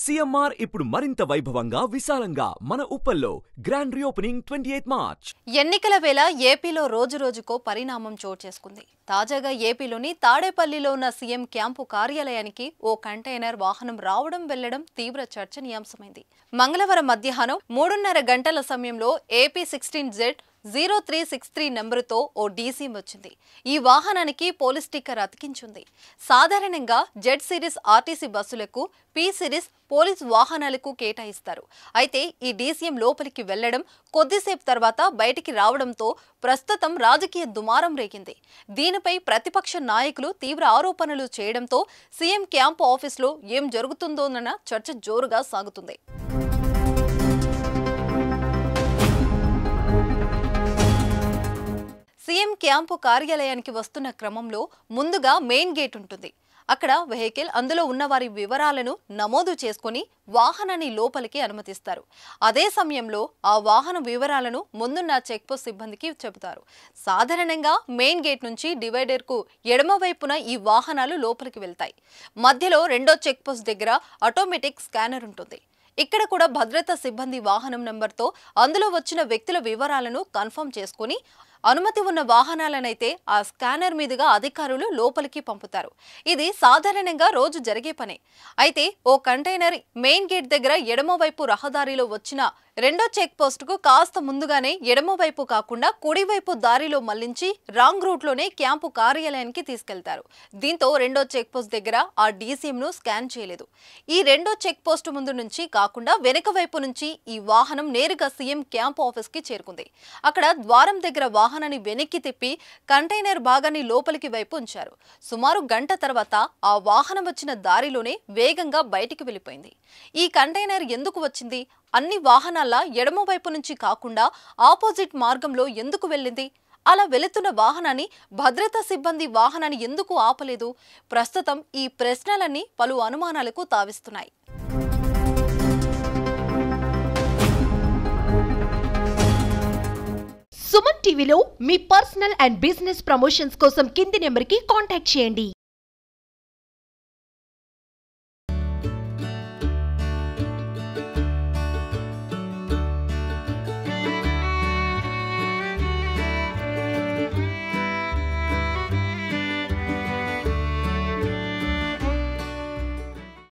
CMR ఇప్పుడు మరింత వైభవంగా విశాలంగా మన ఉప్పల్లో గ్రాండ్ రీఓపెనింగ్ 28 మార్చ్. ఎన్నికల వేళ ఏపీలో రోజురోజుకో పరిణామం చోటు చేసుకుంది. తాజాగా ఏపీలోని తాడేపల్లిలో ఉన్న సీఎం క్యాంపు కార్యాలయానికి ఓ కంటైనర్ వాహనం రావడం వెళ్లడం తీవ్ర చర్చనీయాంశమైంది. మంగళవారం మధ్యాహ్నం 3:30 గంటల సమయంలో AP16Z0363 నెంబరుతో ఓ డీసీఎం వచ్చింది. ఈ వాహనానికి పోలీస్ స్టిక్కర్ అతికించుంది. సాధారణంగా జెడ్ సిరీస్ ఆర్టీసీ బస్సులకు పి సిరీస్ పోలీస్ వాహనాలకు కేటాయిస్తారు. అయితే ఈ డీసీఎం లోపలికి వెళ్లడం కొద్దిసేపు తర్వాత బయటికి రావడంతో ప్రస్తుతం రాజకీయ దుమారం రేగింది. దీనిపై ప్రతిపక్ష నాయకులు తీవ్ర ఆరోపణలు చేయడంతో సీఎం క్యాంపు ఆఫీసులో ఏం జరుగుతుందోనన్న చర్చ జోరుగా సాగుతుంది. సీఎం క్యాంపు కార్యాలయానికి వస్తున్న క్రమంలో ముందుగా మెయిన్ గేట్ ఉంటుంది. అక్కడ వెహికల్, అందులో ఉన్న వారి వివరాలను నమోదు చేసుకుని వాహనాన్ని లోపలికి అనుమతిస్తారు. అదే సమయంలో ఆ వాహన వివరాలను ముందున్న చెక్పోస్ట్ సిబ్బందికి చెబుతారు. సాధారణంగా మెయిన్ గేట్ నుంచి డివైడర్కు ఎడమ వైపున ఈ వాహనాలు లోపలికి వెళ్తాయి. మధ్యలో రెండో చెక్పోస్ట్ దగ్గర ఆటోమేటిక్ స్కానర్ ఉంటుంది. ఇక్కడ కూడా భద్రతా సిబ్బంది వాహనం నంబర్తో అందులో వచ్చిన వ్యక్తుల వివరాలను కన్ఫర్మ్ చేసుకుని అనుమతి ఉన్న వాహనాలనైతే ఆ స్కానర్ మీదుగా అధికారులు లోపలికి పంపుతారు. ఇది సాధారణంగా రోజు జరిగే పనే. అయితే ఓ కంటైనర్ మెయిన్ గేట్ దగ్గర ఎడమవైపు రహదారిలో వచ్చిన రెండో చెక్ పోస్టుకు కాస్త ముందుగానే ఎడమవైపు కాకుండా కుడివైపు దారిలో మళ్లించి రాంగ్ రూట్లోనే క్యాంపు కార్యాలయానికి తీసుకెళ్తారు. దీంతో రెండో చెక్ పోస్ట్ దగ్గర ఆ డీసీఎంను స్కాన్ చేయలేదు. ఈ రెండో చెక్ పోస్టు ముందు నుంచి కాకుండా వెనుక వైపు నుంచి ఈ వాహనం నేరుగా సీఎం క్యాంపు ఆఫీస్కి చేరుకుంది. అక్కడ ద్వారం దగ్గర వాహనాన్ని వెనక్కి తిప్పి కంటైనర్ భాగాన్ని లోపలికి వైపు ఉంచారు. సుమారు గంట తర్వాత ఆ వాహనం వచ్చిన దారిలోనే వేగంగా బయటికి వెళ్లిపోయింది. ఈ కంటైనర్ ఎందుకు వచ్చింది? అన్ని వాహనాల ఎడమ వైపు నుంచి కాకుండా ఆపోజిట్ మార్గంలో ఎందుకు వెళ్ళింది? అలా వెళుతున్న వాహనాన్ని భద్రతా సిబ్బంది వాహనాన్ని ఎందుకు ఆపలేదు? ప్రస్తుతం ఈ ప్రశ్నలన్నీ పలు అనుమానాలకు తావిస్తున్నాయి. సుమన్ టీవీలో మీ పర్సనల్ అండ్ బిజినెస్ ప్రమోషన్స్ కోసం కింది నెంబర్కి కాంటాక్ట్ చేయండి.